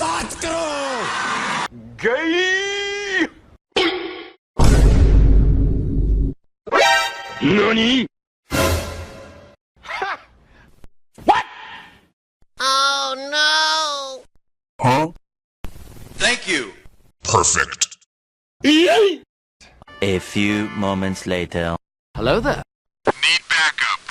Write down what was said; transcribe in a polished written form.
बात करो। गई ननी Oh no! Huh? Thank you. Perfect. A few moments later. Hello there. Need backup.